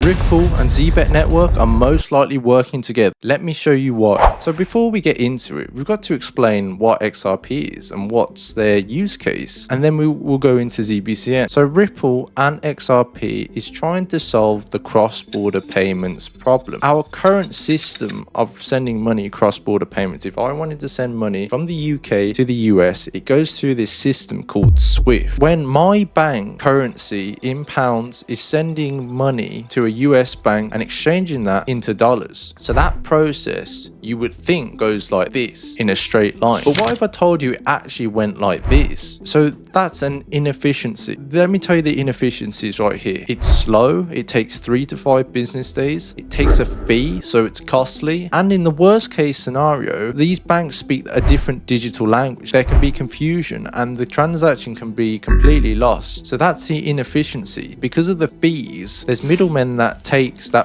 Ripple and Zebec Network are most likely working together. Let me show you why. So before we get into it, we've got to explain what XRP is and what's their use case, and then we will go into zbcn. So Ripple and XRP is trying to solve the cross-border payments problem. Our current system of sending money cross-border payments, if I wanted to send money from the UK to the US, it goes through this system called SWIFT. When my bank currency in pounds is sending money to a US bank and exchanging that into dollars. So that process you would think goes like this in a straight line. But what if I told you it actually went like this? So that's an inefficiency. Let me tell you the inefficiencies right here. It's slow. It takes 3 to 5 business days. It takes a fee, so it's costly. And in the worst case scenario, these banks speak a different digital language. There can be confusion and the transaction can be completely lost. So that's the inefficiency. Because of the fees, there's middlemen that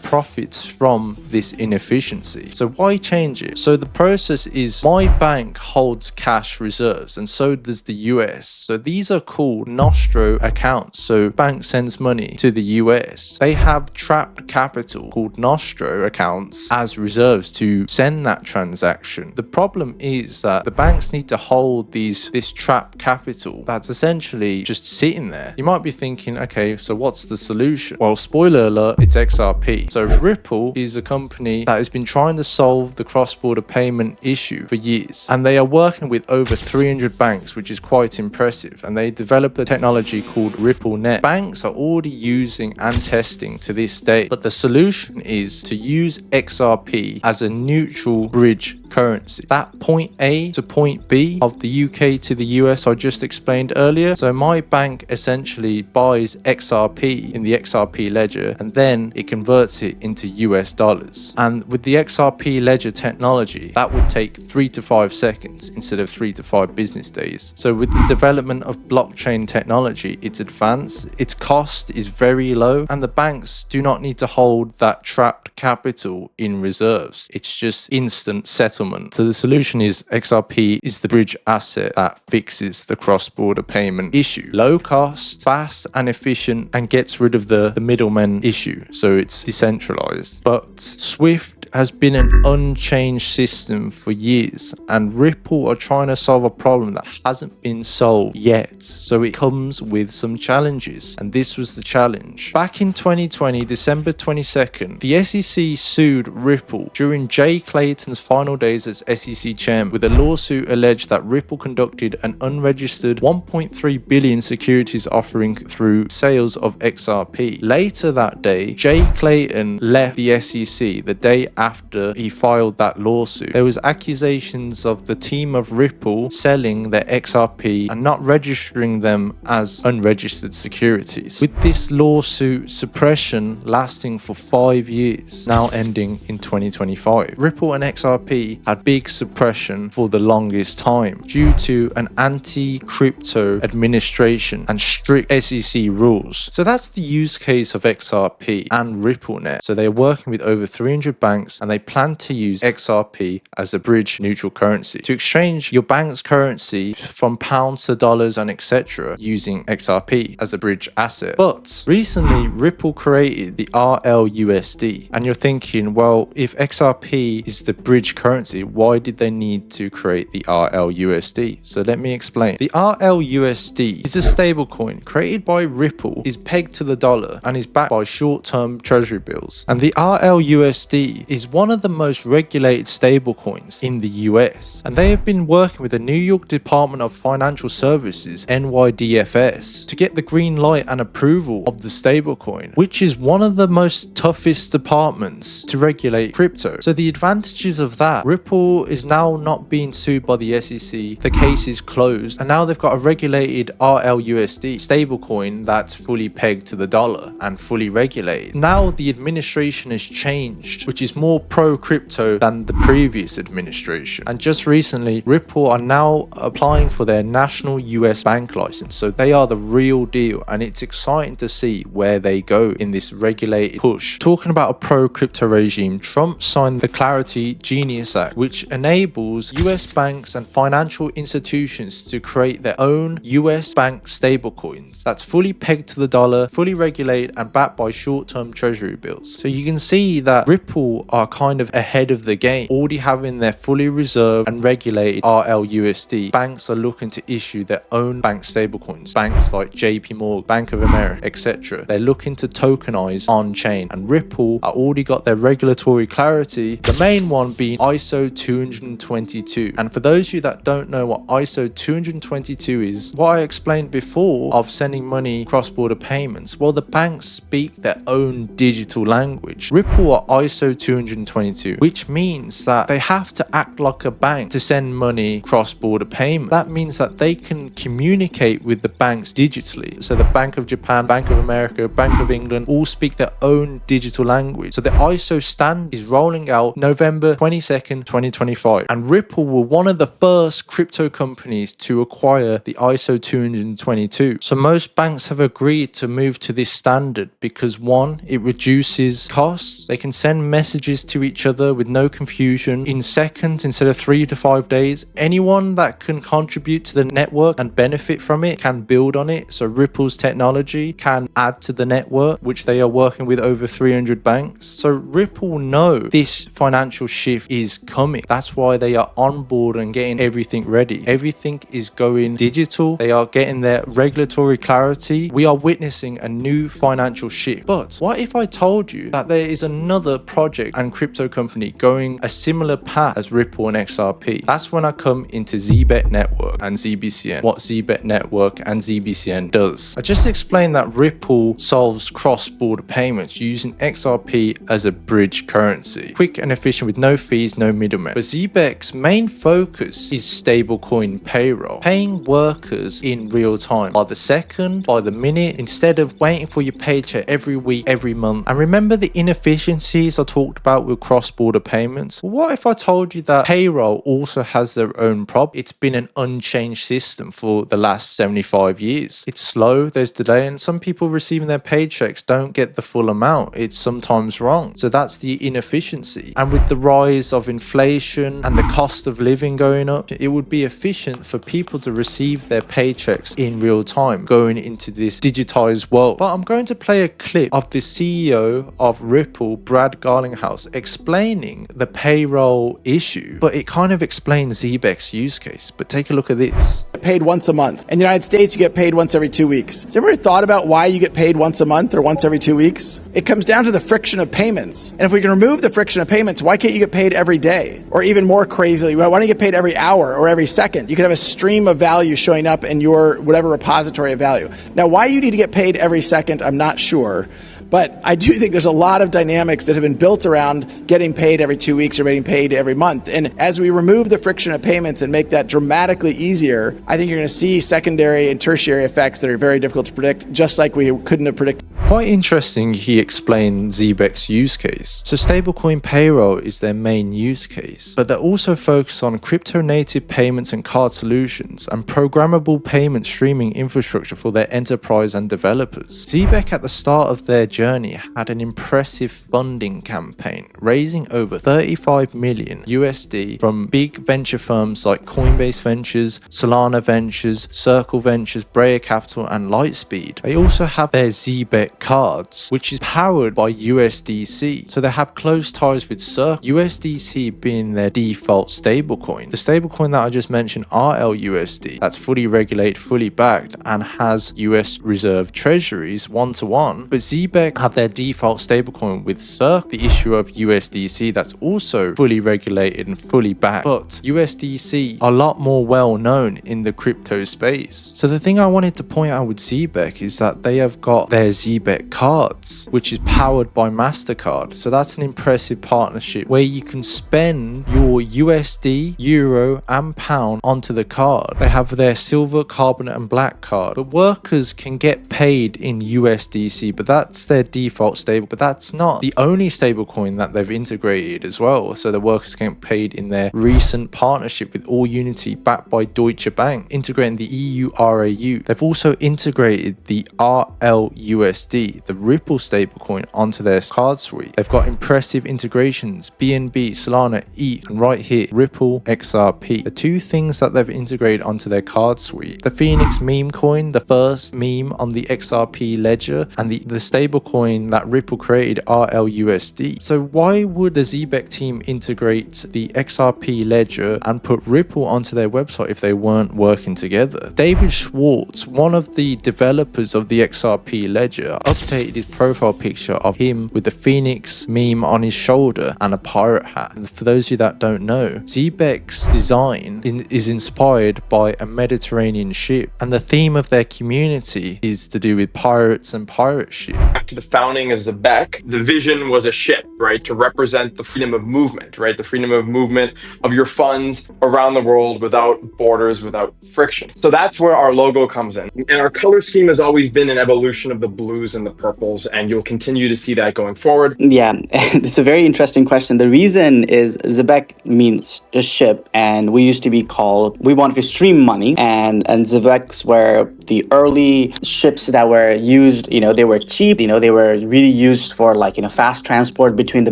profits from this inefficiency. So why change it? So the process is my bank holds cash reserves and so does the US. So these are called nostro accounts. So bank sends money to the US. They have trapped capital called nostro accounts as reserves to send that transaction. The problem is that the banks need to hold this trapped capital that's essentially just sitting there. You might be thinking, okay, so what's the solution? Well, spoiler alert, it's XRP. So Ripple is a company that has been trying to solve the cross-border payment issue for years, and they are working with over 300 banks, which is quite impressive, and they developed a technology called RippleNet. Banks are already using and testing to this day, but the solution is to use XRP as a neutral bridge currency. That point A to point B of the UK to the US I just explained earlier. So my bank essentially buys XRP in the XRP ledger and then it converts it into US dollars. And with the XRP ledger technology, that would take 3 to 5 seconds instead of 3 to 5 business days. So with the development of blockchain technology, it's advanced, its cost is very low, and the banks do not need to hold that trapped capital in reserves. It's just instant settlement. So the solution is XRP is the bridge asset that fixes the cross-border payment issue. Low cost, fast and efficient, and gets rid of the middleman issue. So it's decentralized. But SWIFT has been an unchanged system for years, and Ripple are trying to solve a problem that hasn't been solved yet. So it comes with some challenges, and this was the challenge. Back in 2020, December 22nd, the SEC sued Ripple during Jay Clayton's final days as SEC chairman, with a lawsuit alleged that Ripple conducted an unregistered 1.3 billion securities offering through sales of XRP. Later that day, Jay Clayton left the SEC the day after he filed that lawsuit. There was accusations of the team of Ripple selling their XRP and not registering them as unregistered securities. With this lawsuit suppression lasting for 5 years, now ending in 2025. Ripple and XRP had big suppression for the longest time due to an anti-crypto administration and strict SEC rules. So that's the use case of XRP and RippleNet. So they're working with over 300 banks and they plan to use XRP as a bridge neutral currency to exchange your bank's currency from pounds to dollars and etc. using XRP as a bridge asset. But recently Ripple created the RLUSD, and you're thinking, well, if XRP is the bridge currency, why did they need to create the RLUSD? So let me explain. The RLUSD is a stablecoin created by Ripple, is pegged to the dollar and is backed by short-term treasury bills. And the RLUSD is one of the most regulated stablecoins in the US, and they have been working with the New York Department of Financial Services NYFDS to get the green light and approval of the stablecoin, which is one of the most toughest departments to regulate crypto. So the advantages of that, Ripple is now not being sued by the SEC, the case is closed, and now they've got a regulated RLUSD stablecoin that's fully pegged to the dollar and fully regulated. Now the administration has changed, which is more pro-crypto than the previous administration. And just recently, Ripple are now applying for their national US bank license. So they are the real deal, and it's exciting to see where they go in this regulated push. Talking about a pro-crypto regime, Trump signed the Clarity Genius Act, Act, which enables US banks and financial institutions to create their own US bank stablecoins that's fully pegged to the dollar, fully regulated and backed by short-term treasury bills. So you can see that Ripple are kind of ahead of the game, already having their fully reserved and regulated RLUSD. Banks are looking to issue their own bank stablecoins. Banks like JP Morgan, Bank of America, etc. They're looking to tokenize on-chain, and Ripple are already got their regulatory clarity, the main one being ISO 222. And for those of you that don't know what ISO 222 is, what I explained before of sending money cross-border payments, well, the banks speak their own digital language. Ripple are ISO 222, which means that they have to act like a bank to send money cross-border payment. That means that they can communicate with the banks digitally. So the Bank of Japan, Bank of America, Bank of England all speak their own digital language. So the ISO standard is rolling out November 22nd, 2025. And Ripple were one of the first crypto companies to acquire the ISO 222. So most banks have agreed to move to this standard because, one, it reduces costs. They can send messages to each other with no confusion in seconds instead of 3 to 5 days. Anyone that can contribute to the network and benefit from it can build on it. So Ripple's technology can add to the network, which they are working with over 300 banks. So Ripple know this financial shift is coming. That's why they are on board and getting everything ready. Everything is going digital. They are getting their regulatory clarity. We are witnessing a new financial shift. But what if I told you that there is another project and crypto company going a similar path as Ripple and XRP? That's when I come into Zebec Network and zbcn, what Zebec Network and zbcn does. I just explained that Ripple solves cross-border payments using XRP as a bridge currency, quick and efficient with no fees, no middlemen. But Zebec's main focus is stablecoin payroll, paying workers in real time, by the second, by the minute, instead of waiting for your paycheck every week, every month. And remember the inefficiencies I talked about with cross-border payments? What if I told you that payroll also has their own problem? It's been an unchanged system for the last 75 years. It's slow, there's delay, and some people receiving their paychecks don't get the full amount. It's sometimes wrong. So that's the inefficiency. And with the rise of inflation and the cost of living going up, it would be efficient for people to receive their paychecks in real time going into this digitized world. But I'm going to play a clip of the CEO of Ripple, Brad Garlinghouse, explaining the payroll issue, but it kind of explains Zebec's use case. But take a look at this. Paid once a month. In the United States, you get paid once every 2 weeks. Has everybody thought about why you get paid once a month or once every 2 weeks? It comes down to the friction of payments. And if we can remove the friction of payments, why can't you get paid every day? Or even more crazily, why don't you get paid every hour or every second? You could have a stream of value showing up in your whatever repository of value. Now, why you need to get paid every second, I'm not sure. But I do think there's a lot of dynamics that have been built around getting paid every 2 weeks or getting paid every month. And as we remove the friction of payments and make that dramatically easier, I think you're going to see secondary and tertiary effects that are very difficult to predict, just like we couldn't have predicted. Quite interesting, he explained Zebec's use case. So stablecoin payroll is their main use case, but they also focus on crypto-native payments and card solutions and programmable payment streaming infrastructure for their enterprise and developers. Zebec at the start of their journey had an impressive funding campaign, raising over 35 million USD from big venture firms like Coinbase Ventures, Solana Ventures, Circle Ventures, Breyer Capital, and Lightspeed. They also have their Zebec cards, which is powered by USDC. So they have close ties with Circle, USDC being their default stablecoin. The stablecoin that I just mentioned, RLUSD, that's fully regulated, fully backed, and has US reserve treasuries one-to-one. But Zebec have their default stablecoin with Circle, the issue of USDC, that's also fully regulated and fully backed. But USDC are a lot more well known in the crypto space. So the thing I wanted to point out with Zebec is that they have got their Zebec cards, which is powered by MasterCard. So that's an impressive partnership where you can spend your USD, Euro, and Pound onto the card. They have their silver, carbonate, and black card. But workers can get paid in USDC, but that's their their default stable, but that's not the only stablecoin that they've integrated as well. So the workers get paid in their recent partnership with All Unity backed by Deutsche Bank, integrating the EU RAU. They've also integrated the RLUSD, the Ripple stablecoin, onto their card suite. They've got impressive integrations, BNB, Solana, ETH, and right here, Ripple XRP. The two things that they've integrated onto their card suite: the Phoenix meme coin, the first meme on the XRP ledger, and the stablecoin that Ripple created, RLUSD. So why would the Zebec team integrate the XRP ledger and put Ripple onto their website if they weren't working together? David Schwartz, one of the developers of the XRP ledger, updated his profile picture of him with the Phoenix meme on his shoulder and a pirate hat. And for those of you that don't know, Zebec's design is inspired by a Mediterranean ship, and the theme of their community is to do with pirates and pirate ship. Back to the founding of Zebec, the vision was a ship, right, to represent the freedom of movement, right, the freedom of movement of your funds around the world without borders, without friction. So that's where our logo comes in. And our color scheme has always been an evolution of the blues and the purples, and you'll continue to see that going forward. Yeah, it's a very interesting question. The reason is Zebec means a ship, and we used to be called, we wanted to stream money, and Zebecs were the early ships that were used, they were cheap, they were really used for fast transport between the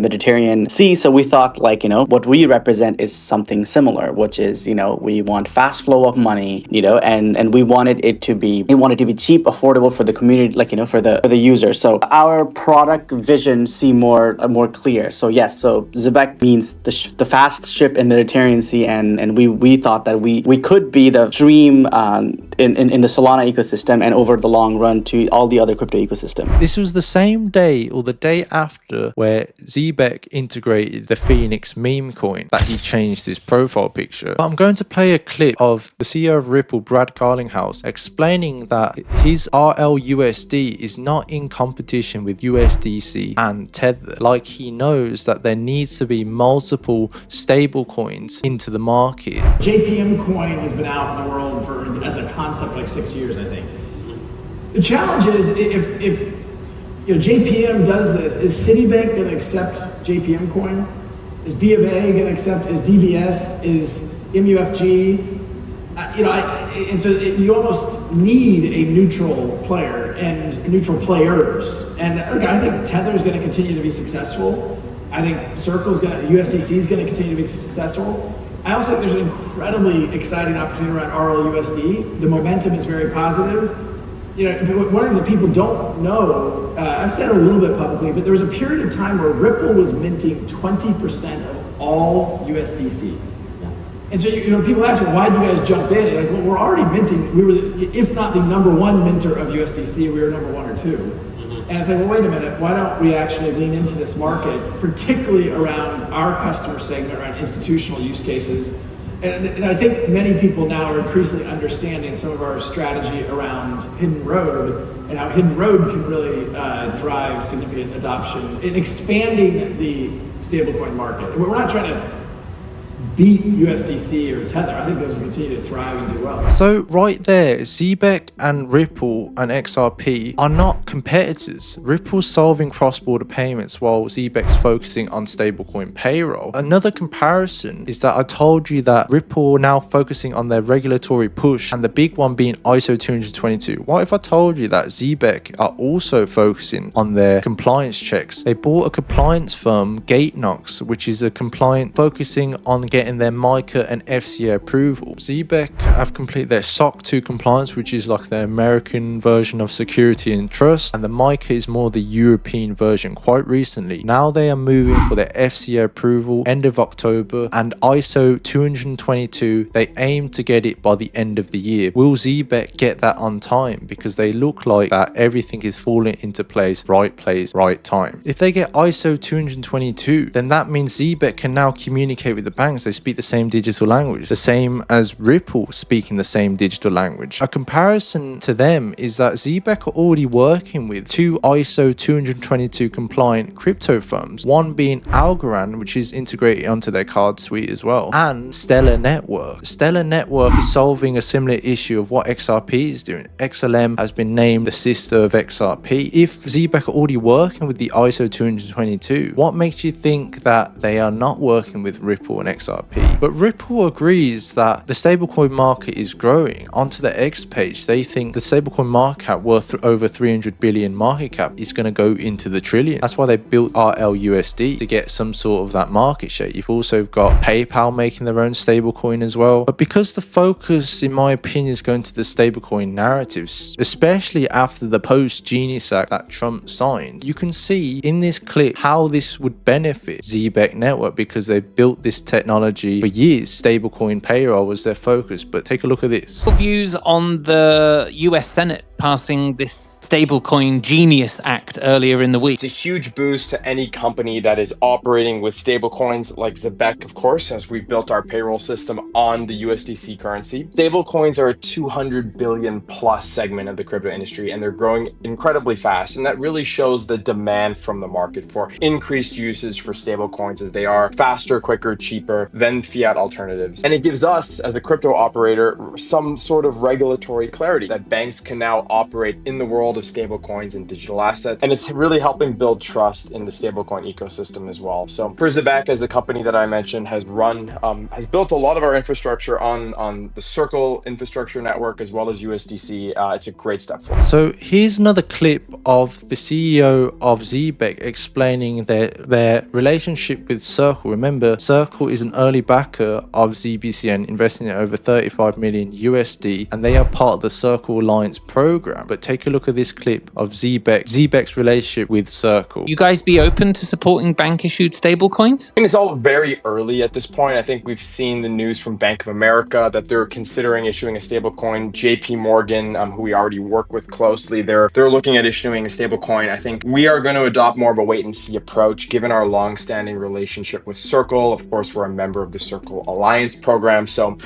Mediterranean Sea. So we thought what we represent is something similar, which is, we want fast flow of money, and we wanted it to be cheap, affordable for the community, for the user. So our product vision seemed more clear. So yes, so Zebec means the fast ship in the Mediterranean Sea, and we thought that we could be the stream in the Solana ecosystem and over the long run to all the other crypto ecosystem. This was the same day or the day after where Zebec integrated the Phoenix meme coin that he changed his profile picture. But I'm going to play a clip of the CEO of Ripple, Brad Garlinghouse, explaining that his RLUSD is not in competition with USDC and Tether. Like, he knows that there needs to be multiple stable coins into the market. JPM coin has been out in the world as a concept for 6 years, I think. The challenge is if JPM does this, is Citibank going to accept JPM coin? Is B of A going to accept? Is DBS? Is MUFG? And so you almost need a neutral player and neutral players. And look, I think Tether is going to continue to be successful. I think USDC is going to continue to be successful. I also think there's an incredibly exciting opportunity around RLUSD. The momentum is very positive. One of the things that people don't know, I've said it a little bit publicly, but there was a period of time where Ripple was minting 20% of all USDC. And so, people ask, well, why did you guys jump in? And we're already minting. We were, if not the number one minter of USDC, we were number 1 or 2. And I said, well, wait a minute, why don't we actually lean into this market, particularly around our customer segment, around institutional use cases. And I think many people now are increasingly understanding some of our strategy around Hidden Road and how Hidden Road can really drive significant adoption in expanding the stablecoin market. We're not trying to beat USDC or Tether. I think those will continue to thrive and do well. So right there, Zebec and Ripple and XRP are not competitors. Ripple's solving cross-border payments while Zebec's focusing on stablecoin payroll. Another comparison is that I told you that Ripple are now focusing on their regulatory push, and the big one being ISO 222. What if I told you that Zebec are also focusing on their compliance checks? They bought a compliance firm, GateKnox, which is a compliant focusing on getting their MiCA and FCA approval. Zebec have completed their SOC 2 compliance, which is like the American version of security and trust, and the MiCA is more the European version quite recently. Now they are moving for their FCA approval end of October, and ISO 222, they aim to get it by the end of the year. Will Zebec get that on time? Because they look like that everything is falling into place, right time. If they get ISO 222, then that means Zebec can now communicate with the banks banks, they speak the same digital language, the same as Ripple speaking the same digital language. A comparison to them is that Zebec are already working with two ISO 222 compliant crypto firms, one being Algorand, which is integrated onto their card suite as well, and Stellar Network. Stellar Network is solving a similar issue of what XRP is doing. XLM has been named the sister of XRP. If Zebec are already working with the ISO 222, what makes you think that they are not working with Ripple and XRP? But Ripple agrees that the stablecoin market is growing. Onto the X page, they think the stablecoin market cap worth over 300 billion market cap is going to go into the trillion. That's why they built RLUSD, to get some sort of that market share. You've also got PayPal making their own stablecoin as well. But because the focus, in my opinion, is going to the stablecoin narratives, especially after the post-Genius Act that Trump signed, you can see in this clip how this would benefit Zebec Network, because they've built this technology for years. Stablecoin payroll was their focus, but take a look at this. Views on the US Senate passing this Stablecoin Genius Act earlier in the week. It's a huge boost to any company that is operating with stablecoins like Zebec, of course, as we've built our payroll system on the USDC currency. Stablecoins are a 200 billion plus segment of the crypto industry, and they're growing incredibly fast. And that really shows the demand from the market for increased usage for stablecoins, as they are faster, quicker, cheaper than fiat alternatives. And it gives us, as a crypto operator, some sort of regulatory clarity that banks can now operate in the world of stablecoins and digital assets. And it's really helping build trust in the stablecoin ecosystem as well. So for Zebec, as a company that I mentioned, has built a lot of our infrastructure on the Circle infrastructure network as well as USDC. It's a great step forward. So here's another clip of the CEO of Zebec explaining their relationship with Circle. Remember, Circle is an early backer of ZBCN, investing in over 35 million USD, and they are part of the Circle Alliance program. But take a look at this clip of Zebec's relationship with Circle. You guys be open to supporting bank-issued stablecoins? It's all very early at this point. I think we've seen the news from Bank of America that they're considering issuing a stablecoin. JP Morgan, who we already work with closely, they're looking at issuing a stablecoin. I think we are going to adopt more of a wait-and-see approach, given our long-standing relationship with Circle. Of course, we're a member of the Circle Alliance program, so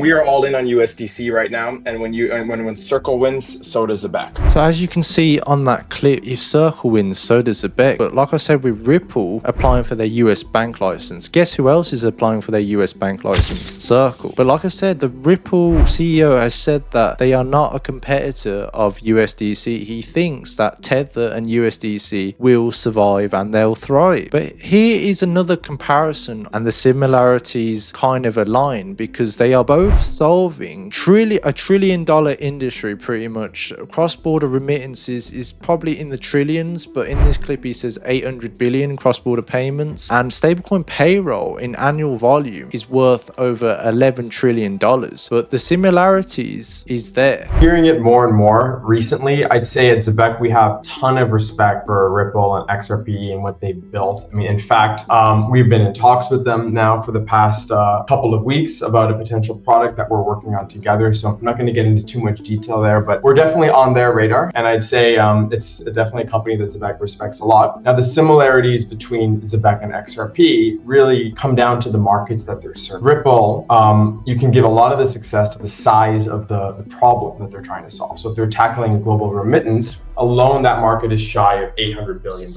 we are all in on USDC right now. And when Circle wins, so does Zebec. So as you can see on that clip, if Circle wins, so does Zebec. But like I said, with Ripple applying for their US bank license, guess who else is applying for their US bank license? Circle. But like I said, the Ripple CEO has said that they are not a competitor of USDC. He thinks that Tether and USDC will survive and they'll thrive. But here is another comparison, and the similarities kind of align, because they are both solving a $trillion industry pretty much. Cross-border remittances is probably in the trillions, but in this clip he says 800 billion cross-border payments, and stablecoin payroll in annual volume is worth over $11 trillion. But the similarities is there. Hearing it more and more recently, I'd say at Zebec we have a ton of respect for Ripple and XRP and what they've built. I mean, in fact, we've been in talks with them now for the past couple of weeks about a potential product that we're working on together. So I'm not going to get into too much detail there, but we're definitely on their radar, and I'd say it's definitely a company that Zebec respects a lot. Now, the similarities between Zebec and XRP really come down to the markets that they're serving. Ripple, you can give a lot of the success to the size of the problem that they're trying to solve. So if they're tackling global remittance alone, that market is shy of $800 billion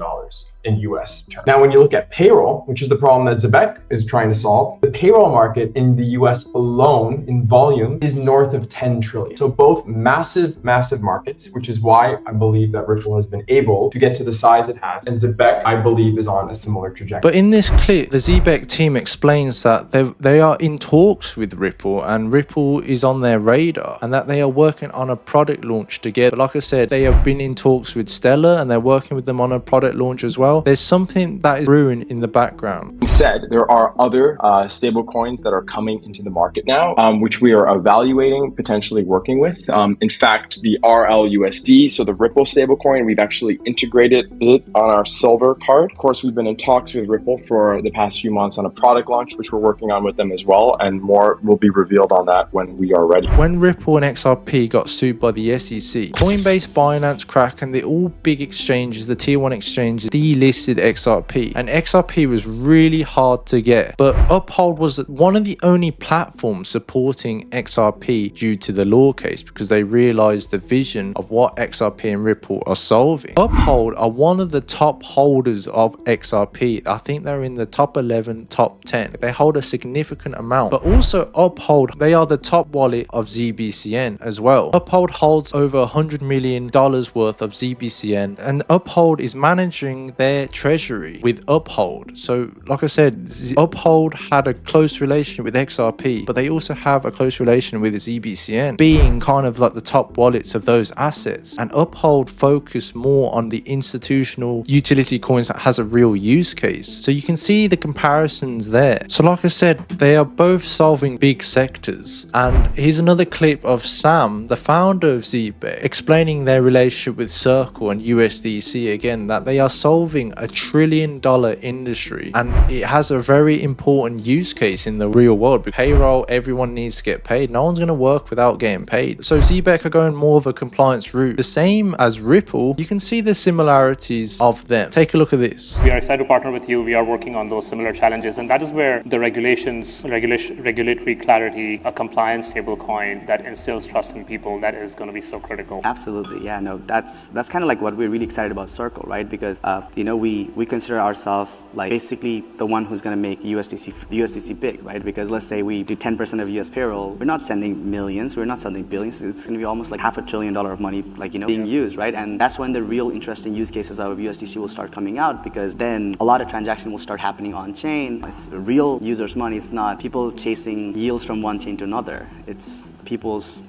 in US terms. Now, when you look at payroll, which is the problem that Zebec is trying to solve, the payroll market in the US alone in volume is north of 10 trillion. So both massive markets, which is why I believe that Ripple has been able to get to the size it has. And Zebec, I believe, is on a similar trajectory. But in this clip, the Zebec team explains that they are in talks with Ripple, and Ripple is on their radar, and that they are working on a product launch together. But like I said, they have been in talks with Stellar, and they're working with them on a product launch as well. There's something that is brewing in the background. Said there are other stable coins that are coming into the market now, which we are evaluating, potentially working with. In fact, the RLUSD, so the Ripple stablecoin, we've actually integrated it on our silver card. Of course, we've been in talks with Ripple for the past few months on a product launch, which we're working on with them as well, and more will be revealed on that when we are ready. When Ripple and XRP got sued by the SEC, Coinbase, Binance, Kraken, the all big exchanges, the tier 1 exchanges, delisted listed XRP, and XRP was really hard to get, but Uphold was one of the only platforms supporting XRP due to the law case, because they realized the vision of what XRP and Ripple are solving. Uphold are one of the top holders of XRP. I think they're in the top 11, top 10. They hold a significant amount, but also Uphold, they are the top wallet of zbcn as well. Uphold holds over $100 million worth of zbcn, and Uphold is managing their treasury with Uphold. So like I said, Uphold had a close relationship with XRP, but they also have a close relation with zbcn, being kind of like the top wallets of those assets. And Uphold focus more on the institutional utility coins that has a real use case. So you can see the comparisons there. So like I said, they are both solving big sectors. And here's another clip of Sam, the founder of Zebec, explaining their relationship with Circle and USDC again, that they are solving a $1 trillion industry, and it has a very important use case in the real world. Payroll, everyone needs to get paid. No one's going to work without getting paid. So Zebec are going more of a compliance route, the same as Ripple. You can see the similarities of them. Take a look at this. We are excited to partner with you. We are working on those similar challenges, and that is where the regulatory clarity, a compliance stablecoin that instills trust in people, that is going to be so critical. Absolutely, yeah, no, that's kind of like what we're really excited about Circle, right? Because we consider ourselves like basically the one who's going to make USDC big, right? Because let's say we do 10% of US payroll, we're not sending millions, we're not sending billions. It's going to be almost like $500 billion of money, like being used, right? And that's when the real interesting use cases out of USDC will start coming out, because then a lot of transactions will start happening on chain. It's real users' money. It's not people chasing yields from one chain to another. It's people's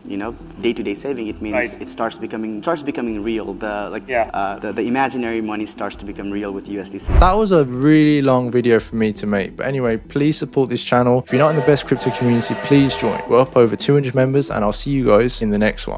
day-to-day saving. It means it starts becoming real. The imaginary money starts to become real with USDC. That was a really long video for me to make, but anyway, please support this channel. If you're not in the best crypto community, please join. We're up over 200 members, and I'll see you guys in the next one.